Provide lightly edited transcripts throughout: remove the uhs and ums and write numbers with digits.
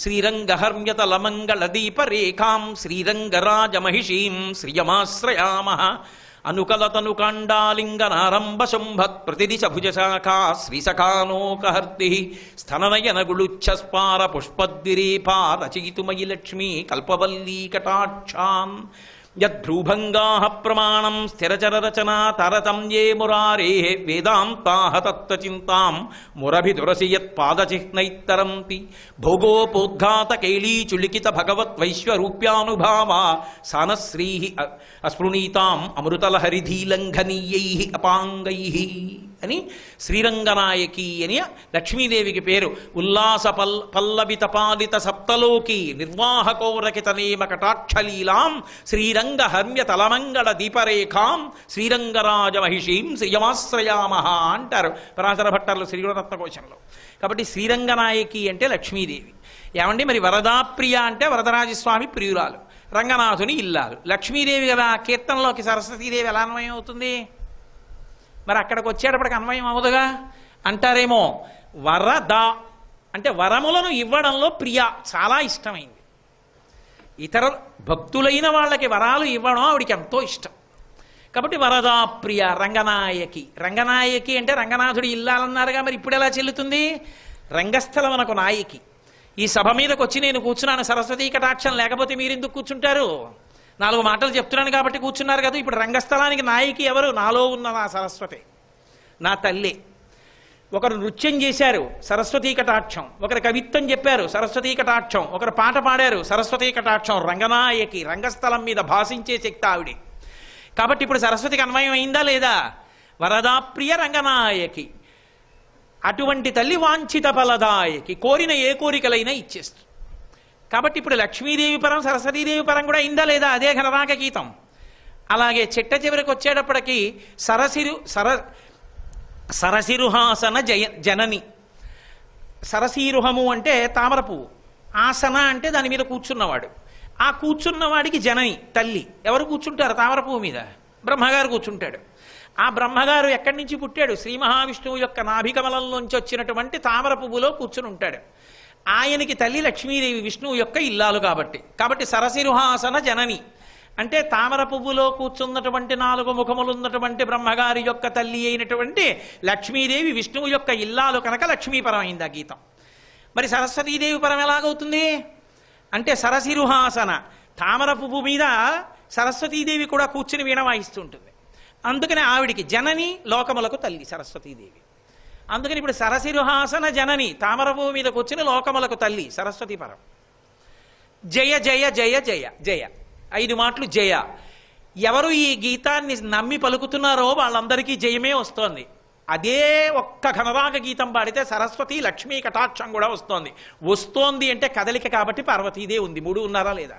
శ్రీరంగహర్మ్యతలమంగళదీపరేఖాం శ్రీరంగరాజమహిషీం శ్రియమాశ్రయామః అనుకలతనుకాండాలింగనారంభశుంభత్ ప్రతిదిశ భుజశాఖా శ్రీసఖానోకహర్తి స్థననయనగుళుచ్ఛస్పార పుష్పద్విరేపా రచయితుమయి లక్ష్మీ కల్పవల్లీ కటాక్షాన్ యద్భ్రూభంగాః ప్రమాణం స్థిరచరరచనా తరతమ్యే మురారేః వేదాంతాః తత్వచింతాం మురభిదురసి యత్పాదచిహ్నైత్తరంతి భోగోపోద్ఘాతకైళీచులికిత భగవద్వైశ్వరూప్యానుభావా సానశ్రీః అస్పృణీతాం అమృతలహరిధీలంఘనీయైః అపాంగైః అని శ్రీరంగనాయకి అని లక్ష్మీదేవికి పేరు. ఉల్లాస పల్లవిత పాలిత సప్తలోకి నిర్వాహకోరకితనేమ కటాక్షలీలాం శ్రీరంగ హర్మ్య తలమంగళ దీపరేఖాం శ్రీరంగరాజమహిషీం శ్రియమాశ్రయామః అంటారు పరాశర భట్టర్లు శ్రీగుణరత్నకోశంలో. కాబట్టి శ్రీరంగనాయకి అంటే లక్ష్మీదేవి. ఏమండి మరి వరదాప్రియ అంటే వరదరాజస్వామి ప్రియురాలు, రంగనాథుని ఇల్లాలు. లక్ష్మీదేవి కదా, కీర్తనలోకి సరస్వతీదేవి ఎలా అన్వయం అవుతుంది? మరి అక్కడికి వచ్చేటప్పటికి అన్వయం అవదుగా అంటారేమో. వరద అంటే వరములను ఇవ్వడంలో ప్రియ చాలా ఇష్టమైంది. ఇతర భక్తులైన వాళ్ళకి వరాలు ఇవ్వడం ఆవిడికి ఎంతో ఇష్టం. కాబట్టి వరదా ప్రియ రంగనాయకి. రంగనాయకి అంటే రంగనాథుడి ఇల్లాలన్నారుగా, మరి ఇప్పుడు ఎలా చెల్లుతుంది? రంగస్థలం మనకు నాయకి. ఈ సభ మీదకి వచ్చి నేను కూర్చున్నాను, సరస్వతీ కటాక్షం లేకపోతే మీరు ఎందుకు కూర్చుంటారు? 4 మాటలు చెప్తున్నాను కాబట్టి కూర్చున్నారు కదా. ఇప్పుడు రంగస్థలానికి నాయకి ఎవరు? నాలో ఉన్న నా సరస్వతి, నా తల్లి. ఒకరు నృత్యం చేశారు, సరస్వతీ కటాక్షం. ఒకరు కవిత్వం చెప్పారు, సరస్వతీ కటాక్షం. ఒకరు పాట పాడారు, సరస్వతీ కటాక్షం. రంగనాయకి, రంగస్థలం మీద భాషించే శక్తి ఆవిడి. కాబట్టి ఇప్పుడు సరస్వతికి అన్వయం అయిందా లేదా? వరదాప్రియ రంగనాయకి. అటువంటి తల్లి వాంఛిత ఫలదాయకి, కోరిన ఏ కోరికలైనా ఇచ్చేస్తుంది. కాబట్టి ఇప్పుడు లక్ష్మీదేవి పరం సరస్వతీదేవి పరం కూడా అయిందా లేదా? అదే ఘనరాగ గీతం. అలాగే చిట్ట చివరికి వచ్చేటప్పటికి సరసిరుహాసన జనని. సరసీరుహము అంటే తామర పువ్వు, ఆసన అంటే దాని మీద కూర్చున్నవాడు. ఆ కూర్చున్నవాడికి జనని తల్లి. ఎవరు కూర్చుంటారు తామర పువ్వు మీద? బ్రహ్మగారు కూర్చుంటాడు. ఆ బ్రహ్మగారు ఎక్కడి నుంచి పుట్టాడు? శ్రీ మహావిష్ణువు యొక్క నాభికమలంలోంచి వచ్చినటువంటి తామర పువ్వులో కూర్చుని ఉంటాడు. ఆయనకి తల్లి లక్ష్మీదేవి, విష్ణువు యొక్క ఇల్లాలు కాబట్టి సరసిరుహాసన జనని అంటే తామర పువ్వులో కూర్చున్నటువంటి 4 ముఖములున్నటువంటి బ్రహ్మగారి యొక్క తల్లి అయినటువంటి లక్ష్మీదేవి విష్ణువు యొక్క ఇల్లాలు కనుక లక్ష్మీపరం అయింది ఆ గీతం. మరి సరస్వతీదేవి పరం ఎలాగవుతుంది అంటే సరసిరుహాసన, తామర పువ్వు మీద సరస్వతీదేవి కూడా కూర్చుని వీణ వాయిస్తుంటుంది. అందుకని ఆవిడికి జనని, లోకములకు తల్లి సరస్వతీదేవి. అందుకని ఇప్పుడు సరసిరుహాసన జనని, తామరపువ్వు మీద కూర్చుని లోకములకు తల్లి సరస్వతీ పరం. జయ జయ జయ జయ జయ 5 మాటలు జయ. ఎవరు ఈ గీతాన్ని నమ్మి పలుకుతున్నారో వాళ్ళందరికీ జయమే వస్తోంది. అదే ఒక్క ఘనరాగ గీతం పాడితే సరస్వతి లక్ష్మీ కటాక్షం కూడా వస్తోంది అంటే కదలిక కాబట్టి పార్వతీదే ఉంది. 3 ఉన్నారా లేదా?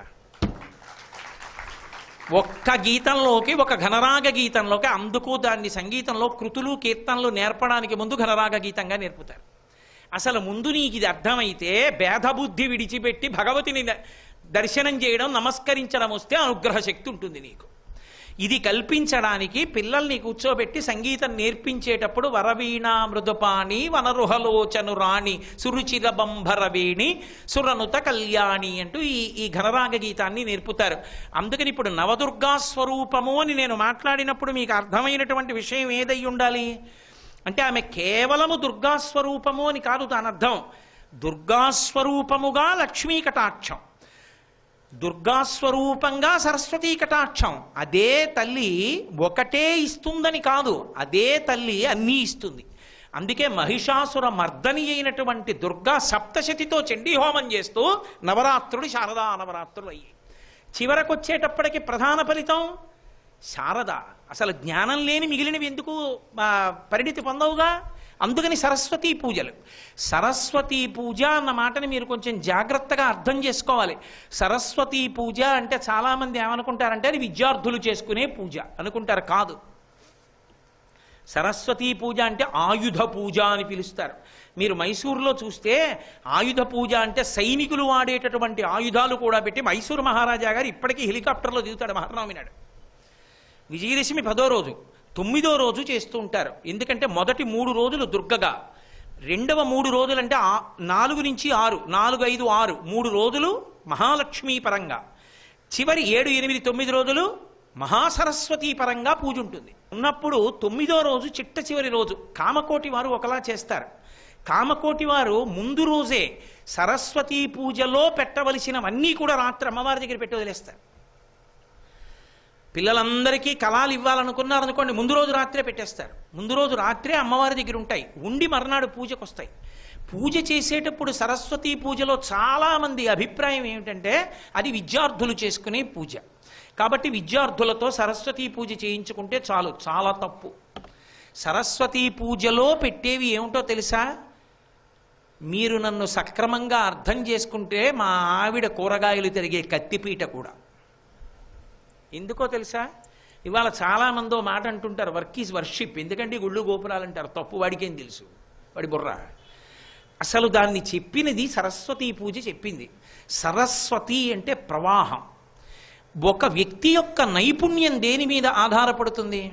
ఒక్క గీతంలోకి, ఒక ఘనరాగ గీతంలోకి, అందుకు దాన్ని సంగీతంలో కృతులు కీర్తనలు నేర్పడానికి ముందు ఘనరాగ గీతంగా నేర్పుతారు. అసలు ముందు నీకు ఇది అర్థమైతే భేదబుద్ధి విడిచిపెట్టి భగవతిని దర్శనం చేయడం, నమస్కరించడం వస్తే అనుగ్రహ శక్తి ఉంటుంది నీకు. ఇది కల్పించడానికి పిల్లల్ని కూర్చోబెట్టి సంగీతం నేర్పించేటప్పుడు వరవీణా మృదుపాణి వనరుహలోచను రాణి సురుచిర బంభరవేణి సురనుత కళ్యాణి అంటూ ఈ ఘనరాగ గీతాన్ని నేర్పుతారు. అందుకని ఇప్పుడు నవదుర్గా స్వరూపము అని నేను మాట్లాడినప్పుడు మీకు అర్థమైనటువంటి విషయం ఏదై ఉండాలి అంటే ఆమె కేవలము దుర్గాస్వరూపము అని కాదు దాని అర్థం. దుర్గాస్వరూపముగా లక్ష్మీ కటాక్షం, దుర్గాస్వరూపంగా సరస్వతీ కటాక్షం. అదే తల్లి ఒకటే ఇస్తుందని కాదు, అదే తల్లి అన్నీ ఇస్తుంది. అందుకే మహిషాసుర మర్దని అయినటువంటి దుర్గా సప్తశతితో చండీహోమం చేస్తూ నవరాత్రులు శారదా నవరాత్రులు అయ్యాయి. చివరకొచ్చేటప్పటికి ప్రధాన ఫలితం శారద. అసలు జ్ఞానం లేని మిగిలినవి ఎందుకు పరిణితి పొందవుగా. అందుకని సరస్వతీ పూజలు. సరస్వతీ పూజ అన్న మాటని మీరు కొంచెం జాగ్రత్తగా అర్థం చేసుకోవాలి. సరస్వతీ పూజ అంటే చాలామంది ఏమనుకుంటారంటే అది విద్యార్థులు చేసుకునే పూజ అనుకుంటారు. కాదు, సరస్వతీ పూజ అంటే ఆయుధ పూజ అని పిలుస్తారు. మీరు మైసూరులో చూస్తే ఆయుధ పూజ అంటే సైనికులు వాడేటటువంటి ఆయుధాలు కూడా పెట్టి మైసూరు మహారాజా గారు ఇప్పటికీ హెలికాప్టర్లో దిగుతాడు మహానవమి నాడు. విజయదశమి 10వ రోజు, 9వ రోజు చేస్తూ ఉంటారు. ఎందుకంటే మొదటి 3 రోజులు దుర్గగా, రెండవ 3 రోజులు అంటే 4 నుంచి 6, 4, 5, 6, 3 రోజులు మహాలక్ష్మీ పరంగా, చివరి 7, 8, 9 రోజులు మహాసరస్వతీ పరంగా పూజ ఉంటుంది. ఉన్నప్పుడు 9వ రోజు చిట్ట చివరి రోజు కామకోటి వారు ఒకలా చేస్తారు. కామకోటి వారు ముందు రోజే సరస్వతీ పూజలో పెట్టవలసినవన్నీ కూడా రాత్రి అమ్మవారి దగ్గర పెట్టి వదిలేస్తారు. పిల్లలందరికీ కళాలు ఇవ్వాలనుకున్నారనుకోండి, ముందు రోజు రాత్రే పెట్టేస్తారు. ముందు రోజు రాత్రే అమ్మవారి దగ్గర ఉంటాయి, ఉండి మర్నాడు పూజకు వస్తాయి. పూజ చేసేటప్పుడు సరస్వతీ పూజలో చాలామంది అభిప్రాయం ఏమిటంటే అది విద్యార్థులు చేసుకునే పూజ కాబట్టి విద్యార్థులతో సరస్వతీ పూజ చేయించుకుంటే చాలు. చాలా తప్పు. సరస్వతీ పూజలో పెట్టేవి ఏమిటో తెలుసా? మీరు నన్ను సక్రమంగా అర్థం చేసుకుంటే మా ఆవిడ కూరగాయలు తిరిగే కత్తిపీట కూడా. ఎందుకో తెలుసా? ఇవాళ చాలామందో మాట అంటుంటారు, వర్క్ ఈజ్ వర్షిప్. ఎందుకంటే గుళ్ళు గోపురాలు అంటారు. తప్పు. వాడికేం తెలుసు? వాడి బుర్ర. అసలు దాన్ని చెప్పినది సరస్వతీ పూజ చెప్పింది. సరస్వతి అంటే ప్రవాహం. ఒక వ్యక్తి యొక్క నైపుణ్యం దేని మీద ఆధారపడుతుంది?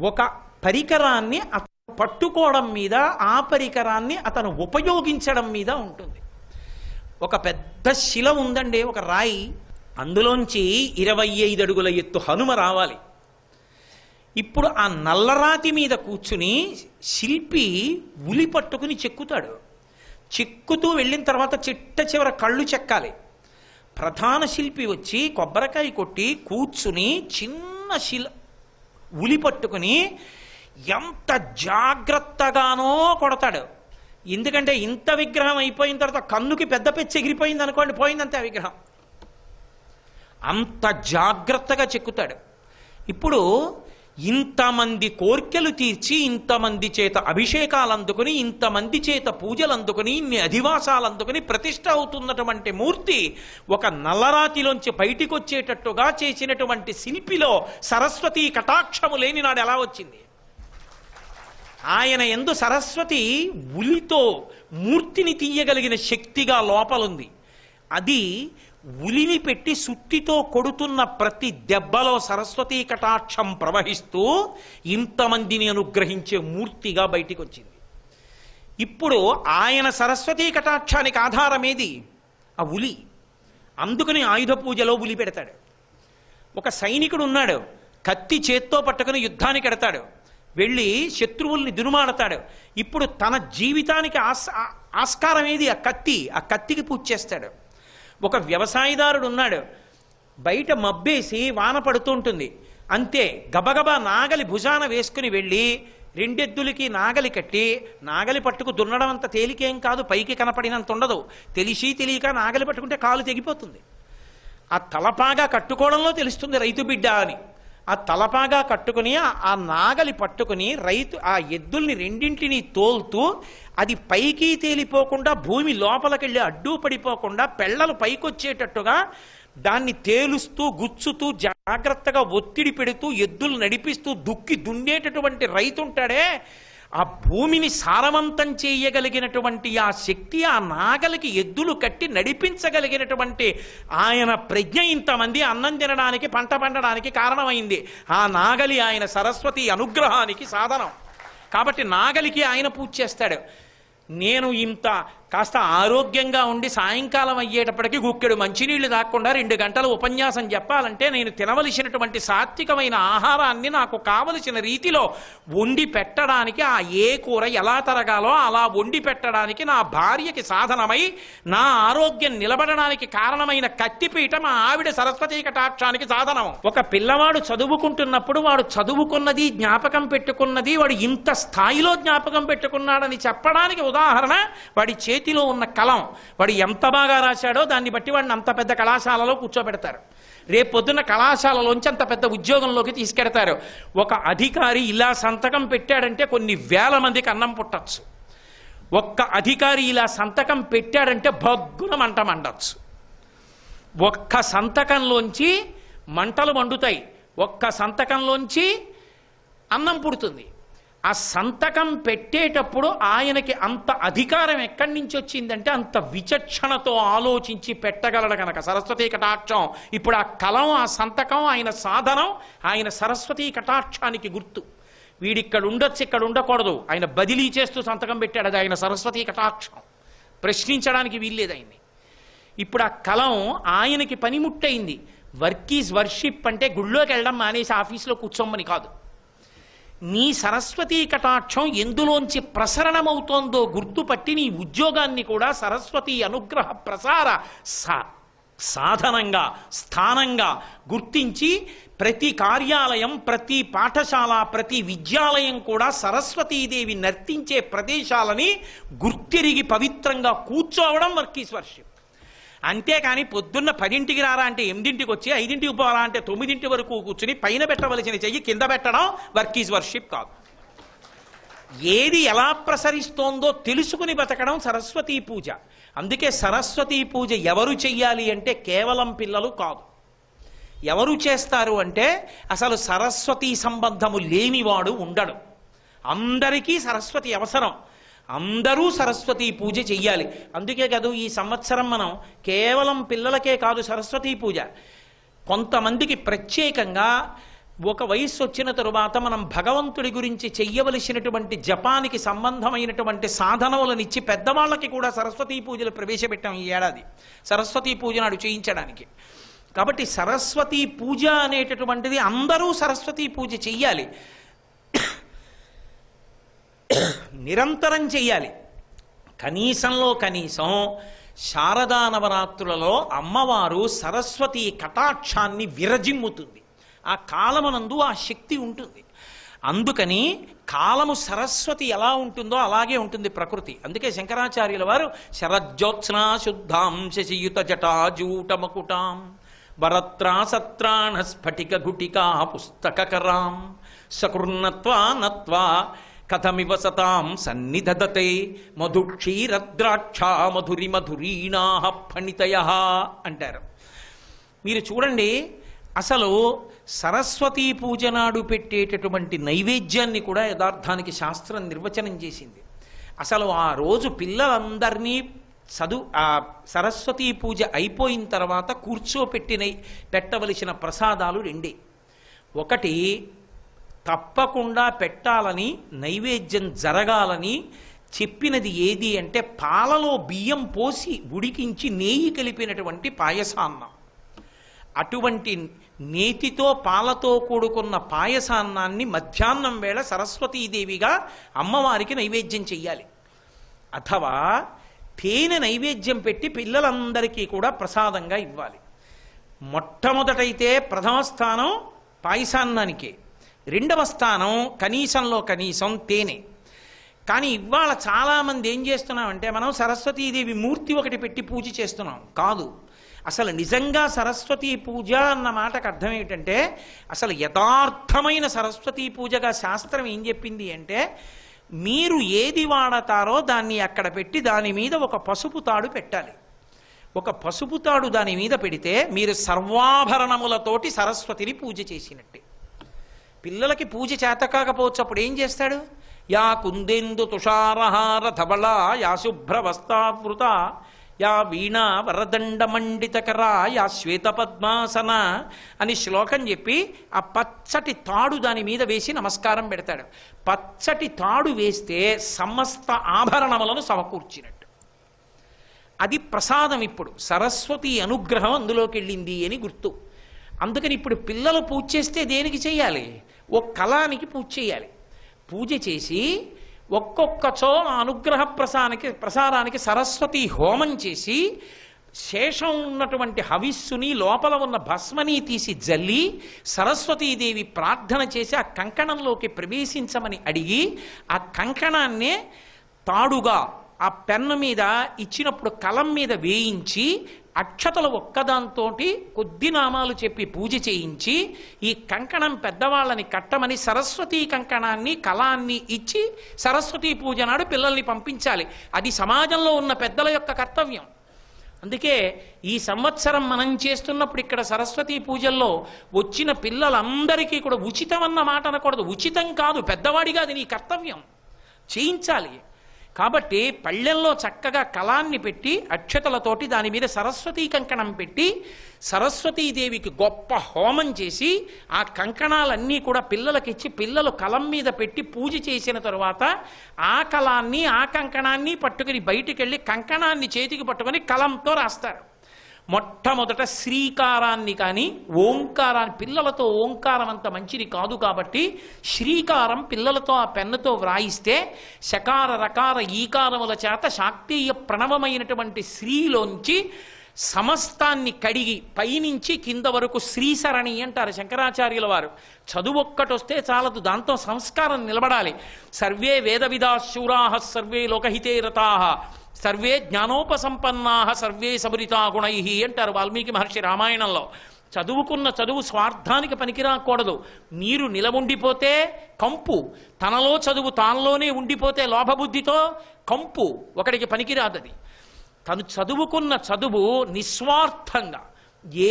ఒక పరికరాన్ని అతను పట్టుకోవడం మీద, ఆ పరికరాన్ని అతను ఉపయోగించడం మీద ఉంటుంది. ఒక పెద్ద శిల ఉందండి, ఒక రాయి, అందులోంచి 25 అడుగుల ఎత్తు హనుమ రావాలి. ఇప్పుడు ఆ నల్లరాతి మీద కూర్చుని శిల్పి ఉలి పట్టుకుని చెక్కుతాడు. చెక్కుతూ వెళ్ళిన తర్వాత చిట్ట చివర కళ్ళు చెక్కాలి. ప్రధాన శిల్పి వచ్చి కొబ్బరికాయ కొట్టి కూర్చుని చిన్న శిల ఉలి పట్టుకుని ఎంత జాగ్రత్తగానో కొడతాడు. ఎందుకంటే ఇంత విగ్రహం అయిపోయిన తర్వాత కన్నుకి పెద్ద పెచ్చి ఎగిరిపోయింది అనుకోండి, పోయిందంతే ఆ విగ్రహం. అంత జాగ్రత్తగా చెక్కుతాడు. ఇప్పుడు ఇంతమంది కోర్కెలు తీర్చి, ఇంతమంది చేత అభిషేకాలు అందుకుని, ఇంతమంది చేత పూజలు అందుకుని, ఇన్ని అధివాసాలు అందుకుని ప్రతిష్ఠ అవుతున్నటువంటి మూర్తి ఒక నల్లరాతిలోంచి బయటికి వచ్చేటట్టుగా చేసినటువంటి శిల్పిలో సరస్వతి కటాక్షము లేని నాడు ఎలా వచ్చింది? ఆయన యందు సరస్వతి ఉలితో మూర్తిని తీయగలిగిన శక్తిగా లోపలుంది. అది ఉలిని పెట్టి సుత్తితో కొడుతున్న ప్రతి దెబ్బలో సరస్వతీ కటాక్షం ప్రవహిస్తూ ఇంతమందిని అనుగ్రహించే మూర్తిగా బయటికి వచ్చింది. ఇప్పుడు ఆయన సరస్వతీ కటాక్షానికి ఆధారమేది? ఆ ఉలి. అందుకని ఆయుధ పూజలో ఉలి పెడతాడు. ఒక సైనికుడు ఉన్నాడు, కత్తి చేత్తో పట్టుకుని యుద్ధానికి ఎడతాడు, వెళ్ళి శత్రువుల్ని దునుమాడతాడు. ఇప్పుడు తన జీవితానికి ఆస్కారం ఏది? ఆ కత్తి. ఆ కత్తికి పూజ చేస్తాడు. ఒక వ్యవసాయదారుడు ఉన్నాడు, బయట మబ్బేసి వాన పడుతూ ఉంటుంది, అంతే గబగబా నాగలి భుజాన వేసుకుని వెళ్ళి 2 ఎద్దులకి నాగలి కట్టి, నాగలి పట్టుకు దున్నడం అంత తేలికేం కాదు, పైకి కనపడినంత ఉండదు. తెలిసి తెలియక నాగలి పట్టుకుంటే కాలు తెగిపోతుంది. ఆ తలపాగా కట్టుకోవడంలో తెలుస్తుంది రైతు బిడ్డ అని. ఆ తలపాగా కట్టుకుని ఆ నాగలి పట్టుకుని రైతు ఆ ఎద్దుల్ని రెండింటినీ తోలుతూ అది పైకి తేలిపోకుండా భూమి లోపలికెళ్ళి అడ్డు పడిపోకుండా పెళ్ళలు పైకొచ్చేటట్టుగా దాన్ని తేలుస్తూ గుచ్చుతూ జాగ్రత్తగా ఒత్తిడి పెడుతూ ఎద్దులు నడిపిస్తూ దుక్కి దున్నేటటువంటి రైతు ఉంటాడే, ఆ భూమిని సారవంతం చేయగలిగినటువంటి ఆ శక్తి ఆ నాగలికి ఎద్దులు కట్టి నడిపించగలిగినటువంటి ఆయన ప్రజ్ఞ ఇంతమంది అన్నం తినడానికి, పంట పండడానికి కారణమైంది. ఆ నాగలి ఆయన సరస్వతి అనుగ్రహానికి సాధనం. కాబట్టి నాగలికి ఆయన పూజ చేస్తాడు. నేను ఇంత కాస్త ఆరోగ్యంగా ఉండి సాయంకాలం అయ్యేటప్పటికీ గుక్కెడు మంచినీళ్లు తాగకుండా 2 గంటలు ఉపన్యాసం చెప్పాలంటే నేను తినవలసినటువంటి సాత్వికమైన ఆహారాన్ని నాకు కావలసిన రీతిలో వండి పెట్టడానికి, ఆ ఏ కూర ఎలా తరగాలో అలా వండి పెట్టడానికి నా భార్యకి సాధనమై నా ఆరోగ్యం నిలబడడానికి కారణమైన కత్తిపీట మా ఆవిడ సరస్వతీ కటాక్షానికి సాధనం. ఒక పిల్లవాడు చదువుకుంటున్నప్పుడు వాడు చదువుకున్నది, జ్ఞాపకం పెట్టుకున్నది, వాడు ఇంత స్థాయిలో జ్ఞాపకం పెట్టుకున్నాడని చెప్పడానికి ఉదాహరణ వాడి చేతిలో ఉన్న కలం. వాడు ఎంత బాగా రాశాడో దాన్ని బట్టి వాడిని అంత పెద్ద కళాశాలలో కూర్చోబెడతారు. రేపొద్దున కళాశాలలోంచి అంత పెద్ద ఉద్యోగంలోకి తీసుకెడతారు. ఒక అధికారి ఇలా సంతకం పెట్టాడంటే కొన్ని వేల మందికి అన్నం పుట్టచ్చు. ఒక్క అధికారి ఇలా సంతకం పెట్టాడంటే భగ్గున మంట మండచ్చు. ఒక్క సంతకంలోంచి మంటలు మండుతాయి, ఒక్క సంతకంలోంచి అన్నం పుడుతుంది. ఆ సంతకం పెట్టేటప్పుడు ఆయనకి అంత అధికారం ఎక్కడి నుంచి వచ్చిందంటే అంత విచక్షణతో ఆలోచించి పెట్టగలడు కనుక సరస్వతీ కటాక్షం. ఇప్పుడు ఆ కలం, ఆ సంతకం ఆయన సాధనం, ఆయన సరస్వతీ కటాక్షానికి గుర్తు. వీడిక్కడ ఉండొచ్చు, ఇక్కడ ఉండకూడదు, ఆయన బదిలీ చేస్తూ సంతకం పెట్టాడు. అది ఆయన సరస్వతీ కటాక్షం. ప్రశ్నించడానికి వీల్లేదు ఆయన్ని. ఇప్పుడు ఆ కలం ఆయనకి పనిముట్టయింది. వర్క్ ఈజ్ వర్షిప్ అంటే గుళ్ళోకి వెళ్ళడం మానేసి ఆఫీసులో కూర్చోమని కాదు. నీ సరస్వతీ కటాక్షం ఎందులోంచి ప్రసరణమవుతోందో గుర్తుపట్టి నీ ఉద్యోగాన్ని కూడా సరస్వతీ అనుగ్రహ ప్రసార సాధనంగా, స్థానంగా గుర్తించి ప్రతి కార్యాలయం, ప్రతి పాఠశాల, ప్రతి విద్యాలయం కూడా సరస్వతీదేవి నర్తించే ప్రదేశాలని గుర్తిరిగి పవిత్రంగా కూర్చోవడం వర్క్ ఈజ్ వర్షిప్. అంతేకాని పొద్దున్న 10ంటికి రారా అంటే 8ంటికి వచ్చి 5ంటికి పోరా అంటే 9ంటి వరకు కూర్చుని పైన పెట్టవలసిన చెయ్యి కింద పెట్టడం వర్క్ ఈజ్ వర్షిప్ కాదు. ఏది ఎలా ప్రసరిస్తోందో తెలుసుకుని బతకడం సరస్వతీ పూజ. అందుకే సరస్వతీ పూజ ఎవరు చెయ్యాలి అంటే కేవలం పిల్లలు కాదు. ఎవరు చేస్తారు అంటే అసలు సరస్వతీ సంబంధము లేనివాడు ఉండడు. అందరికీ సరస్వతి అవసరం. అందరూ సరస్వతీ పూజ చెయ్యాలి. అందుకే కాదు ఈ సంవత్సరం మనం కేవలం పిల్లలకే కాదు సరస్వతీ పూజ, కొంతమందికి ప్రత్యేకంగా ఒక వయస్సు వచ్చిన తరువాత మనం భగవంతుడి గురించి చెయ్యవలసినటువంటి జపానికి సంబంధమైనటువంటి సాధనములనిచ్చి పెద్దవాళ్ళకి కూడా సరస్వతీ పూజలు ప్రవేశపెట్టాం ఈ ఏడాది, సరస్వతీ పూజ నాడు చేయించడానికి. కాబట్టి సరస్వతీ పూజ అనేటటువంటిది అందరూ సరస్వతీ పూజ చెయ్యాలి, నిరంతరం చెయ్యాలి. కనీసంలో కనీసం శారదా నవరాత్రులలో అమ్మవారు సరస్వతీ కటాక్షాన్ని విరజిమ్ముతుంది. ఆ కాలమునందు ఆ శక్తి ఉంటుంది. అందుకని కాలము సరస్వతి ఎలా ఉంటుందో అలాగే ఉంటుంది ప్రకృతి. అందుకే శంకరాచార్యుల వారు శరజ్యోత్స్నా శుద్ధాం శశియుత జటాజూటమకుటాం వరత్రా సత్రాణ స్ఫటిక గుటికా పుస్తకరాం సకృన్నత్వా నత్వా కథమివ సతాం సన్నిధదతే మధుక్షీరద్రాక్షా మధురి మధురీణా ఫణితయ అంటారు. మీరు చూడండి, అసలు సరస్వతీ పూజ నాడు పెట్టేటటువంటి నైవేద్యాన్ని కూడా యథార్థానికి శాస్త్రం నిర్వచనం చేసింది. అసలు ఆ రోజు పిల్లలందరినీ ఆ సరస్వతీ పూజ అయిపోయిన తర్వాత కూర్చోపెట్టిన పెట్టవలసిన ప్రసాదాలు రెండే. ఒకటి తప్పకుండా పెట్టాలని, నైవేద్యం జరగాలని చెప్పినది ఏది అంటే పాలలో బియ్యం పోసి ఉడికించి నెయ్యి కలిపినటువంటి పాయసాన్నం. అటువంటి నేతితో పాలతో కూడుకున్న పాయసాన్నాన్ని మధ్యాహ్నం వేళ సరస్వతీదేవిగా అమ్మవారికి నైవేద్యం చెయ్యాలి. అథవా తేనె నైవేద్యం పెట్టి పిల్లలందరికీ కూడా ప్రసాదంగా ఇవ్వాలి. మొట్టమొదటైతే ప్రథమ స్థానం పాయసాన్నానికే, రెండవ స్థానం కనీసంలో కనీసం తేనె. కానీ ఇవాళ చాలామంది ఏం చేస్తున్నామంటే మనం సరస్వతీదేవి మూర్తి ఒకటి పెట్టి పూజ చేస్తున్నాం. కాదు, అసలు నిజంగా సరస్వతీ పూజ అన్న మాటకు అర్థం ఏమిటంటే అసలు యథార్థమైన సరస్వతీ పూజగా శాస్త్రం ఏం చెప్పింది అంటే మీరు ఏది వాడతారో దాన్ని అక్కడ పెట్టి దాని మీద ఒక పసుపు తాడు పెట్టాలి. ఒక పసుపు తాడు దాని మీద పెడితే మీరు సర్వాభరణములతోటి సరస్వతిని పూజ చేసినట్టే. పిల్లలకి పూజ చేత కాకపోవచ్చు, అప్పుడు ఏం చేస్తాడు? యా కుందేందు తుషారహార ధవళ యా శుభ్ర వస్త్రావృత యా వీణా వరదండమండితకరా యా శ్వేత పద్మాసన అని శ్లోకం చెప్పి ఆ పచ్చటి తాడు దాని మీద వేసి నమస్కారం పెడతాడు. పచ్చటి తాడు వేస్తే సమస్త ఆభరణములను సమకూర్చినట్టు. అది ప్రసాదం. ఇప్పుడు సరస్వతి అనుగ్రహం అందులోకి వెళ్ళింది అని గుర్తు. అందుకని ఇప్పుడు పిల్లలు పూజ చేస్తే దేనికి చేయాలి? ఓ కళానికి పూజ చేయాలి. పూజ చేసి ఒక్కొక్కచో అనుగ్రహ ప్రసారానికి సరస్వతి హోమం చేసి శేషం ఉన్నటువంటి హవిస్సుని లోపల ఉన్న భస్మని తీసి జల్లి సరస్వతీదేవి ప్రార్థన చేసి ఆ కంకణంలోకి ప్రవేశించమని అడిగి ఆ కంకణాన్నే తాడుగా ఆ పెన్ను మీద ఇచ్చినప్పుడు కలం మీద వేయించి అక్షతలు ఒక్కదాంతో కొద్ది నామాలు చెప్పి పూజ చేయించి ఈ కంకణం పెద్దవాళ్ళని కట్టమని సరస్వతీ కంకణాన్ని కళాన్ని ఇచ్చి సరస్వతీ పూజ నాడు పిల్లల్ని పంపించాలి. అది సమాజంలో ఉన్న పెద్దల యొక్క కర్తవ్యం. అందుకే ఈ సంవత్సరం మనం చేస్తున్నప్పుడు ఇక్కడ సరస్వతీ పూజల్లో వచ్చిన పిల్లలందరికీ కూడా ఉచితం అన్న మాట అనకూడదు. ఉచితం కాదు, పెద్దవాడిగా అది నీ కర్తవ్యం, చేయించాలి. కాబట్టి పళ్ళెంలో చక్కగా కళాన్ని పెట్టి అక్షతలతోటి దాని మీద సరస్వతీ కంకణం పెట్టి సరస్వతీదేవికి గొప్ప హోమం చేసి ఆ కంకణాలన్నీ కూడా పిల్లలకిచ్చి పిల్లలు కలం మీద పెట్టి పూజ చేసిన తరువాత ఆ కళాన్ని ఆ కంకణాన్ని పట్టుకుని బయటికి వెళ్ళి కంకణాన్ని చేతికి పట్టుకొని కలంతో రాస్తారు. మొట్టమొదట శ్రీకారాన్ని కానీ ఓంకారాన్ని, పిల్లలతో ఓంకారం అంత మంచిది కాదు కాబట్టి శ్రీకారం పిల్లలతో ఆ పెన్నుతో వ్రాయిస్తే శకార రకార ఈకారముల చేత శాక్తీయ ప్రణవమైనటువంటి శ్రీలోంచి సమస్తాన్ని కడిగి పైనుంచి కింద వరకు శ్రీసరణి అంటారు శంకరాచార్యుల వారు. చదువు ఒక్కటొస్తే చాలదు, దాంతో సంస్కారం నిలబడాలి. సర్వే వేద విదాశూరాః సర్వే లోకహితే రతాః సర్వే జ్ఞానోపసంపన్నాః సర్వే సమృతా గుణైః అంటారు వాల్మీకి మహర్షి రామాయణంలో. చదువుకున్న చదువు స్వార్థానికి పనికిరాకూడదు. నీరు నిలవుండిపోతే కంపు, తనలో చదువు తానులోనే ఉండిపోతే లోభబుద్ధితో కంపు, ఒకడికి పనికిరాదది. తను చదువుకున్న చదువు నిస్వార్థంగా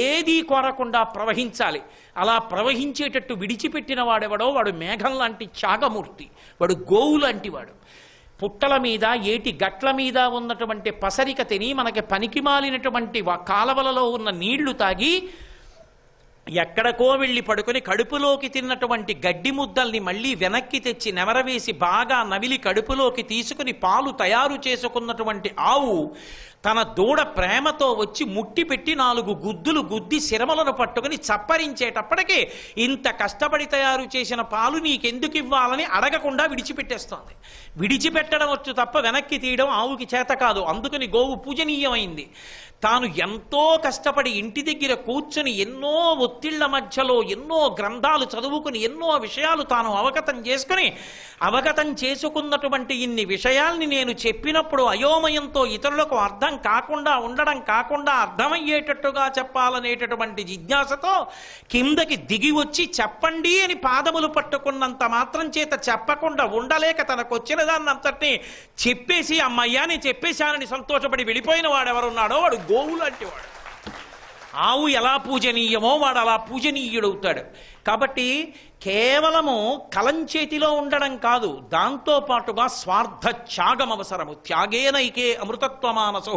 ఏదీ కోరకుండా ప్రవహించాలి. అలా ప్రవహించేటట్టు విడిచిపెట్టిన వాడెవడో వాడు మేఘం లాంటి త్యాగమూర్తి, వాడు గోవు లాంటి వాడు. పుట్టల మీద ఏటి గట్ల మీద ఉన్నటువంటి పసరిక తిని మనకి పనికిమాలినటువంటి కాలవలలో ఉన్న నీళ్లు తాగి ఎక్కడికో వెళ్ళి పడుకొని కడుపులోకి తిన్నటువంటి గడ్డి ముద్దల్ని మళ్ళీ వెనక్కి తెచ్చి నెమరవేసి బాగా నమిలి కడుపులోకి తీసుకుని పాలు తయారు చేసుకున్నటువంటి ఆవు తన దూడ ప్రేమతో వచ్చి ముట్టి పెట్టి 4 గుద్దులు గుద్ది శిరమలను పట్టుకుని చప్పరించేటప్పటికీ ఇంత కష్టపడి తయారు చేసిన పాలు నీకెందుకు ఇవ్వాలని అడగకుండా విడిచిపెట్టేస్తోంది. విడిచిపెట్టడం వచ్చు తప్ప వెనక్కి తీయడం ఆవుకి చేత కాదు. అందుకని గోవు పూజనీయమైంది. తాను ఎంతో కష్టపడి ఇంటి దగ్గర కూర్చుని ఎన్నో ఒత్తిళ్ల మధ్యలో ఎన్నో గ్రంథాలు చదువుకుని ఎన్నో విషయాలు తాను అవగతం చేసుకున్నటువంటి ఇన్ని విషయాల్ని నేను చెప్పినప్పుడు అయోమయంతో ఇతరులకు అర్థం కాకుండా ఉండడం కాకుండా అర్థమయ్యేటట్టుగా చెప్పాలనేటటువంటి జిజ్ఞాసతో కిందకి దిగి వచ్చి చెప్పండి అని పాదములు పట్టుకున్నంత మాత్రం చేత చెప్పకుండా ఉండలేక తనకు వచ్చిన దాన్నంతటినీ చెప్పేసి అమ్మయ్యాని చెప్పేశానని సంతోషపడి వెళ్ళిపోయిన వాడెవరున్నాడో వాడు గోవు లాంటి వాడు. ఆవు ఎలా పూజనీయమో వాడు అలా పూజనీయుడవుతాడు. కాబట్టి కేవలము కలం చేతిలో ఉండడం కాదు, దాంతో పాటుగా స్వార్థ త్యాగం అవసరము. త్యాగేనైకే అమృతత్వమానసో.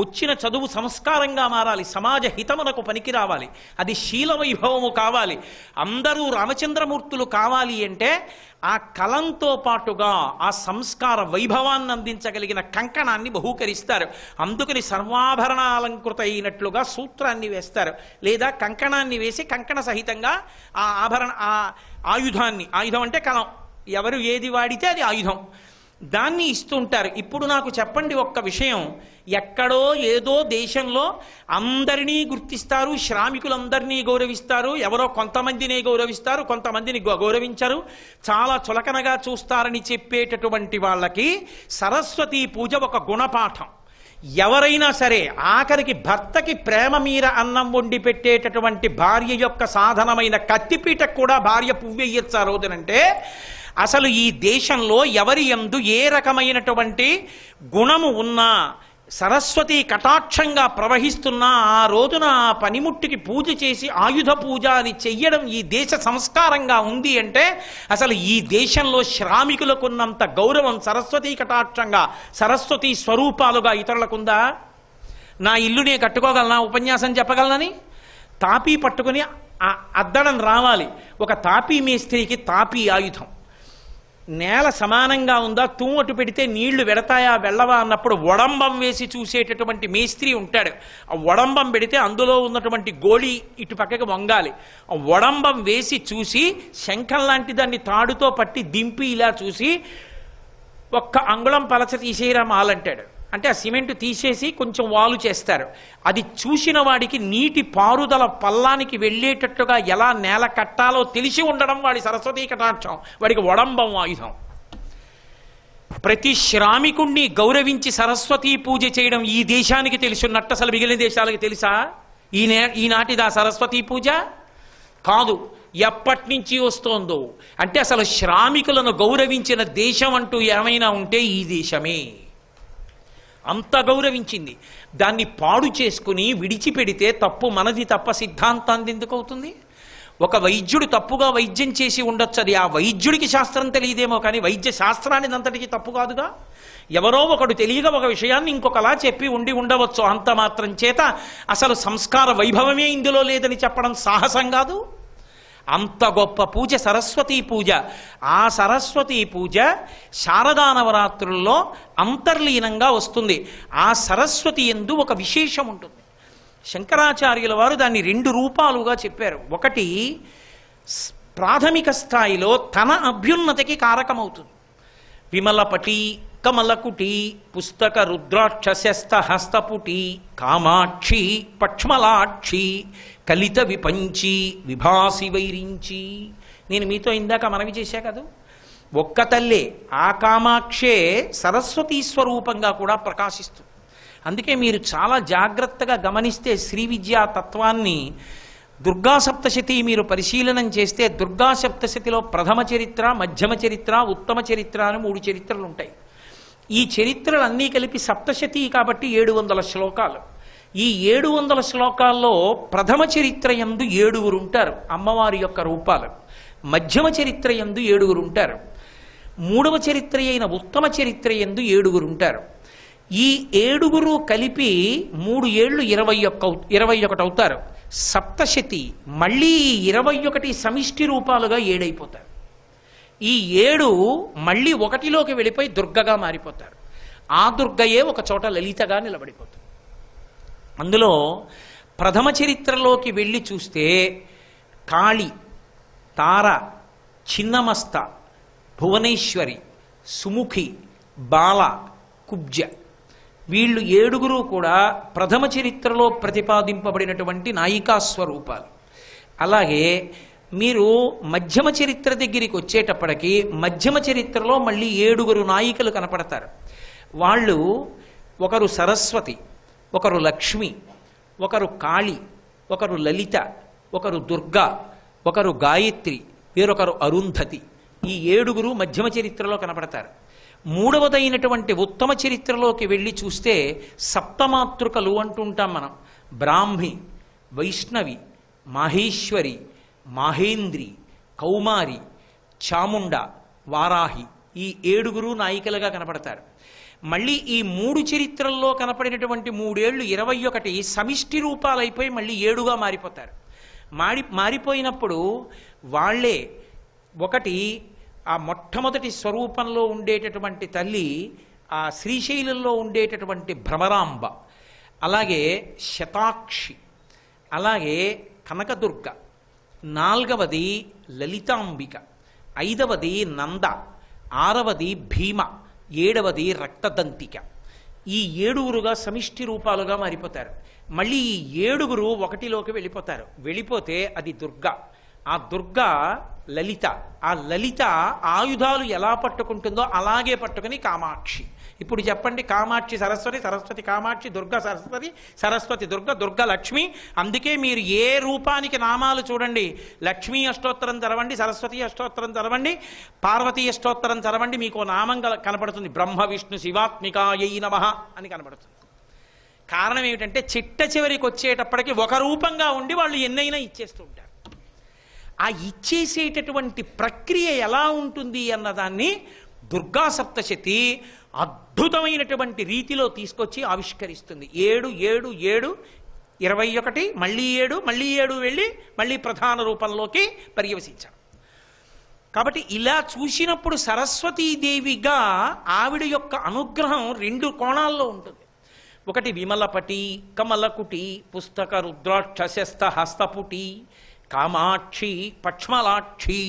వచ్చిన చదువు సంస్కారంగా మారాలి, సమాజ హితమునకు పనికి రావాలి, అది శీల వైభవము కావాలి. అందరూ రామచంద్రమూర్తులు కావాలి అంటే ఆ కలంతో పాటుగా ఆ సంస్కార వైభవాన్ని అందించగలిగిన కంకణాన్ని బహూకరిస్తారు. అందుకని సర్వాభరణాలంకృత అయినట్లుగా సూత్రాన్ని వేస్తారు, లేదా కంకణాన్ని వేసి కంకణ సహితంగా ఆ ఆయుధం అంటే కలం, ఎవరు ఏది వాడితే అది ఆయుధం, దాన్ని ఇస్తుంటారు. ఇప్పుడు నాకు చెప్పండి ఒక్క విషయం, ఎక్కడో ఏదో దేశంలో అందరినీ గుర్తిస్తారు, శ్రామికులందరినీ గౌరవిస్తారు, ఎవరో కొంతమందినే గౌరవిస్తారు, కొంతమందిని గౌరవించరు, చాలా చులకనగా చూస్తారని చెప్పేటటువంటి వాళ్ళకి సరస్వతీ పూజ ఒక గుణపాఠం. ఎవరైనా సరే ఆఖరికి భర్తకి ప్రేమ మీర అన్నం వండి పెట్టేటటువంటి భార్య యొక్క సాధనమైన కత్తిపీటకు కూడా భార్య పువ్వెయ్యొచ్చు ఆ రోజునంటే అసలు ఈ దేశంలో ఎవరి యందు ఏ రకమైనటువంటి గుణము ఉన్నా సరస్వతి కటాక్షంగా ప్రవహిస్తున్న ఆ రోజున ఆ పనిముట్టికి పూజ చేసి ఆయుధ పూజ అని చెయ్యడం ఈ దేశ సంస్కారంగా ఉంది అంటే అసలు ఈ దేశంలో శ్రామికులకున్నంత గౌరవం సరస్వతి కటాక్షంగా సరస్వతి స్వరూపాలుగా ఇతరులకుందా? నా ఇల్లు నేను కట్టుకోగలనా, ఉపన్యాసం చెప్పగలనని తాపీ పట్టుకుని అద్దడం రావాలి. ఒక తాపీ మేస్త్రికి తాపీ ఆయుధం. నేల సమానంగా ఉందా, తూమటు పెడితే నీళ్లు వెడతాయా వెళ్ళవా అన్నప్పుడు ఒడంబం వేసి చూసేటటువంటి మేస్త్రి ఉంటాడు. ఆ ఒడంబం పెడితే అందులో ఉన్నటువంటి గోళీ ఇటు పక్కకి వంగాలి. ఆ ఒడంబం వేసి చూసి శంఖం లాంటి దాన్ని తాడుతో పట్టి దింపి ఇలా చూసి ఒక్క అంగుళం పలచ తీసేయరా మాలంటాడు. అంటే ఆ సిమెంట్ తీసేసి కొంచెం వాలు చేస్తారు. అది చూసిన వాడికి నీటి పారుదల పల్లానికి వెళ్ళేటట్టుగా ఎలా నేల కట్టాలో తెలిసి ఉండడం వాడి సరస్వతీ కటాక్షం, వాడికి ఒడంబం ఆయుధం. ప్రతి శ్రామికుణ్ణి గౌరవించి సరస్వతీ పూజ చేయడం ఈ దేశానికి తెలుసున్నట్టు అసలు మిగిలిన దేశాలకు తెలుసా? ఈనాటిదా సరస్వతీ పూజ కాదు, ఎప్పటి నుంచి వస్తోందో. అంటే అసలు శ్రామికులను గౌరవించిన దేశం అంటూ ఏమైనా ఉంటే ఈ దేశమే. అంత గౌరవించింది. దాన్ని పాడు చేసుకుని విడిచిపెడితే తప్పు మనది తప్ప సిద్ధాంతాన్ని ఎందుకు అవుతుంది? ఒక వైద్యుడు తప్పుగా వైద్యం చేసి ఉండొచ్చు, అది ఆ వైద్యుడికి శాస్త్రం తెలియదేమో కానీ వైద్య శాస్త్రాన్ని అంతటికి తప్పు కాదుగా. ఎవరో ఒకడు తెలియక ఒక విషయాన్ని ఇంకొకలా చెప్పి ఉండవచ్చు. అంత మాత్రం చేత అసలు సంస్కార వైభవమే ఇందులో లేదని చెప్పడం సాహసం కాదు. అంత గొప్ప పూజ సరస్వతీ పూజ. ఆ సరస్వతీ పూజ శారదా నవరాత్రుల్లో అంతర్లీనంగా వస్తుంది. ఆ సరస్వతి యందు ఒక విశేషం ఉంటుంది. శంకరాచార్యుల వారు దాన్ని 2 రూపాలుగా చెప్పారు. ఒకటి ప్రాథమిక స్థాయిలో తన అభ్యున్నతికి కారకమవుతుంది. విమలపటి కమలకుటి పుస్తక రుద్రాక్షస్త హస్తపుటి కామాక్షి పక్ష్మలాక్షి కలిత విపంచి విభాసి వైరించి. నేను మీతో ఇందాక మనవి చేశా కదా, ఒక్క తల్లే ఆ కామాక్షే సరస్వతీ స్వరూపంగా కూడా ప్రకాశిస్తుంది. అందుకే మీరు చాలా జాగ్రత్తగా గమనిస్తే శ్రీ విద్యా తత్వాన్ని దుర్గా సప్తశతి మీరు పరిశీలనం చేస్తే దుర్గా సప్తశతిలో ప్రథమ చరిత్ర, మధ్యమ చరిత్ర, ఉత్తమ చరిత్ర అని 3 చరిత్రలు ఉంటాయి. ఈ చరిత్రలన్నీ కలిపి సప్తశతి కాబట్టి 700 శ్లోకాలు. ఈ 700 శ్లోకాల్లో ప్రథమ చరిత్ర యందు 7 ఉంటారు అమ్మవారి యొక్క రూపాలు. మధ్యమ చరిత్ర యందు 7 ఉంటారు. 3వ చరిత్ర అయిన ఉత్తమ చరిత్ర యందు 7 ఉంటారు. ఈ 7 కలిపి 3 ఏళ్ళు 21 అవుతారు. సప్తశతి మళ్ళీ 21 సమిష్టి రూపాలుగా 7 అయిపోతారు. ఈ 7 మళ్ళీ 1లోకి వెళ్ళిపోయి దుర్గగా మారిపోతారు. ఆ దుర్గయే ఒక చోట లలితగా నిలబడిపోతుంది. అందులో ప్రథమ చరిత్రలోకి వెళ్ళి చూస్తే కాళి, తార, చిన్నమస్త, భువనేశ్వరి, సుముఖి, బాల, కుబ్జ, వీళ్ళు 7 కూడా ప్రథమ చరిత్రలో ప్రతిపాదింపబడినటువంటి నాయికా స్వరూపాలు. అలాగే మీరు మధ్యమ చరిత్ర దగ్గరికి వచ్చేటప్పటికి మధ్యమ చరిత్రలో మళ్ళీ 7 నాయికలు కనపడతారు. వాళ్ళు ఒకరు సరస్వతి, ఒకరు లక్ష్మి, ఒకరు కాళి, ఒకరు లలిత, ఒకరు దుర్గా, ఒకరు గాయత్రి, వేరొకరు అరుంధతి. ఈ 7 మధ్యమ చరిత్రలో కనపడతారు. 3వదైనటువంటి ఉత్తమ చరిత్రలోకి వెళ్ళి చూస్తే సప్తమాతృకలు అంటుంటాం మనం. బ్రాహ్మి, వైష్ణవి, మాహేశ్వరి, మాహేంద్రి, కౌమారి, చాముండ, వారాహి, ఈ 7 నాయికలుగా కనపడతారు. మళ్ళీ ఈ 3 చరిత్రల్లో కనపడినటువంటి 3 ఏళ్ళు 21 సమిష్టి రూపాలైపోయి మళ్ళీ 7గా మారిపోతారు. మారిపోయినప్పుడు వాళ్లే ఒకటి ఆ మొట్టమొదటి స్వరూపంలో ఉండేటటువంటి తల్లి ఆ శ్రీశైలంలో ఉండేటటువంటి భ్రమరాంబ, అలాగే శతాక్షి, అలాగే కనకదుర్గ, 4వది లలితాంబిక, 5వది నంద, 6వది భీమ, 7వది రక్తదంతిక. ఈ 7 సమిష్టి రూపాలుగా మారిపోతారు. మళ్ళీ ఈ 7 1లోకి వెళ్ళిపోతారు. వెళ్ళిపోతే అది దుర్గ. ఆ దుర్గ లలిత. ఆ లలిత ఆయుధాలు ఎలా పట్టుకుంటుందో అలాగే పట్టుకుని కామాక్షి. ఇప్పుడు చెప్పండి, కామాక్షి సరస్వతి, సరస్వతి కామాక్షి, దుర్గ సరస్వతి, సరస్వతి దుర్గ, దుర్గ లక్ష్మి. అందుకే మీరు ఏ రూపానికి నామాలు చూడండి, లక్ష్మీ అష్టోత్తరం చదవండి, సరస్వతి అష్టోత్తరం చదవండి, పార్వతీ అష్టోత్తరం చదవండి, మీకు నామం కనపడుతుంది. బ్రహ్మ విష్ణు శివాత్మికాయై నమః అని కనపడుతుంది. కారణం ఏమిటంటే చిట్ట చివరికి వచ్చేటప్పటికి ఒక రూపంగా ఉండి వాళ్ళు ఎన్నైనా ఇచ్చేస్తూ ఉంటారు. ఆ ఇచ్చేసేటటువంటి ప్రక్రియ ఎలా ఉంటుంది అన్నదాన్ని దుర్గా సప్తశతి అద్భుతమైనటువంటి రీతిలో తీసుకొచ్చి ఆవిష్కరిస్తుంది. 7, 7, 7, 21, మళ్ళీ 7, మళ్ళీ 7 వెళ్ళి మళ్ళీ ప్రధాన రూపంలోకి పర్యవసించారు. కాబట్టి ఇలా చూసినప్పుడు సరస్వతీదేవిగా ఆవిడ యొక్క అనుగ్రహం 2 కోణాల్లో ఉంటుంది. ఒకటి విమలపటి కమలకుటి పుస్తక రుద్రాక్షస్త హస్తపుటి కామాక్షి పక్ష్మలాక్షి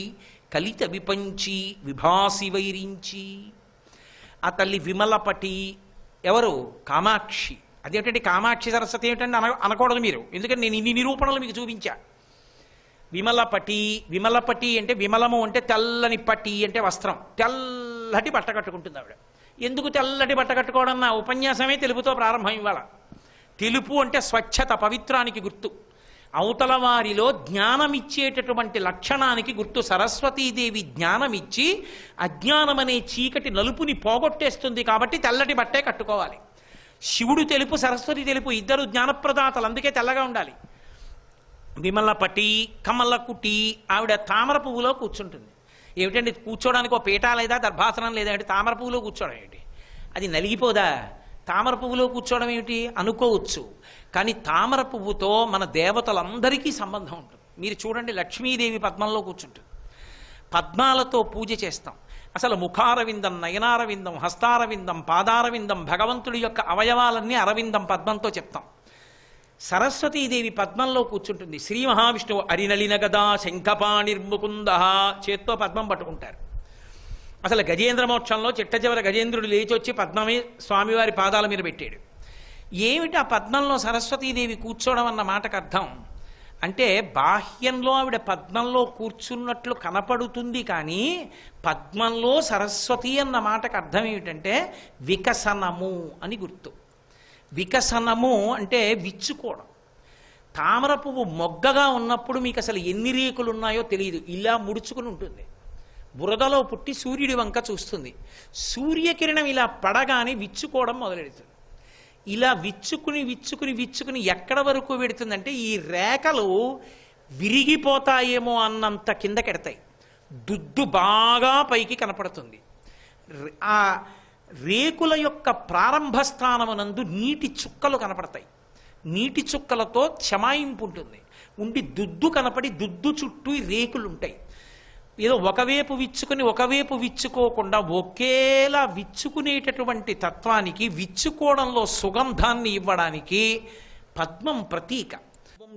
కలిత విపంచి విభాసి వైరించి. ఆ తల్లి విమలపటి ఎవరు? కామాక్షి. అదేమిటంటే కామాక్షి సరస్వతి ఏమిటంటే అనకూడదు మీరు, ఎందుకంటే నేను ఇన్ని నిరూపణలు మీకు చూపించా. విమలపటి, విమలపటి అంటే విమలము అంటే తెల్లని పట్టి అంటే వస్త్రం, తెల్లటి బట్ట కట్టుకుంటుంది ఆవిడ. ఎందుకు తెల్లటి బట్ట కట్టుకోవడం? నా ఉపన్యాసమే తెలుపుతో ప్రారంభం. ఇవాళ తెలుపు అంటే స్వచ్ఛత, పవిత్రానికి గుర్తు. అవతల వారిలో జ్ఞానమిచ్చేటటువంటి లక్షణానికి గుర్తు. సరస్వతీదేవి జ్ఞానమిచ్చి అజ్ఞానమనే చీకటి నలుపుని పోగొట్టేస్తుంది కాబట్టి తెల్లటి బట్టే కట్టుకోవాలి. శివుడు తెలుపు, సరస్వతి తెలుపు, ఇద్దరు జ్ఞానప్రదాతలు, అందుకే తెల్లగా ఉండాలి. విమలపటి కమలకుటి, ఆవిడ తామర పువ్వులో కూర్చుంటుంది. ఏమిటండి కూర్చోడానికి ఒక పీఠ లేదా, దర్భాసనం లేదా అంటే తామర పువ్వులో కూర్చోవడం ఏంటి? అది నలిగిపోదా? తామర పువ్వులో కూర్చోవడం ఏమిటి అనుకోవచ్చు, కానీ తామర పువ్వుతో మన దేవతలందరికీ సంబంధం ఉంటుంది. మీరు చూడండి, లక్ష్మీదేవి పద్మంలో కూర్చుంటుంది. పద్మాలతో పూజ చేస్తాం. అసలు ముఖారవిందం, నయనారవిందం, హస్తారవిందం, పాదారవిందం, భగవంతుడి యొక్క అవయవాలన్నీ అరవిందం పద్మంతో చెప్తాం. సరస్వతీదేవి పద్మంలో కూర్చుంటుంది. శ్రీ మహావిష్ణువు అరినలిన గదా శంఖపాణిర్ముకుంద, చేత్తో పద్మం పట్టుకుంటారు. అసలు గజేంద్ర మోక్షంలో చిట్ట చివర గజేంద్రుడు లేచి వచ్చి పద్మమే స్వామివారి పాదాల మీద పెట్టాడు. ఏమిటి ఆ పద్మంలో సరస్వతీదేవి కూర్చోవడం అన్న మాటకు అర్థం అంటే, బాహ్యంలో ఆవిడ పద్మంలో కూర్చున్నట్లు కనపడుతుంది, కానీ పద్మంలో సరస్వతి అన్న మాటకు అర్థం ఏమిటంటే వికసనము అని గుర్తు. వికసనము అంటే విచ్చుకోవడం. తామర పువ్వు మొగ్గగా ఉన్నప్పుడు మీకు అసలు ఎన్ని రేకులు ఉన్నాయో తెలియదు, ఇలా ముడుచుకుని ఉంటుంది. బురదలో పుట్టి సూర్యుడి వంక చూస్తుంది. సూర్యకిరణం ఇలా పడగానే విచ్చుకోవడం మొదలెడుతుంది. ఇలా విచ్చుకుని విచ్చుకుని విచ్చుకుని ఎక్కడ వరకు పెడుతుందంటే ఈ రేఖలు విరిగిపోతాయేమో అన్నంత కిందకెడతాయి. దుద్దు బాగా పైకి కనపడుతుంది. ఆ రేకుల యొక్క ప్రారంభ స్థానమునందు నీటి చుక్కలు కనపడతాయి. నీటి చుక్కలతో చమాయింపు ఉంటుంది. ఉండి దుద్దు కనపడి దుద్దు చుట్టూ రేకులు ఉంటాయి. ఏదో ఒకవైపు విచ్చుకుని ఒకవైపు విచ్చుకోకుండా ఒకేలా విచ్చుకునేటటువంటి తత్వానికి, విచ్చుకోవడంలో సుగంధాన్ని ఇవ్వడానికి పద్మం ప్రతీక.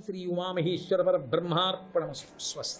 శ్రీ ఉమామహేశ్వర పరబ్రహ్మార్పణమస్తు. స్వస్తి.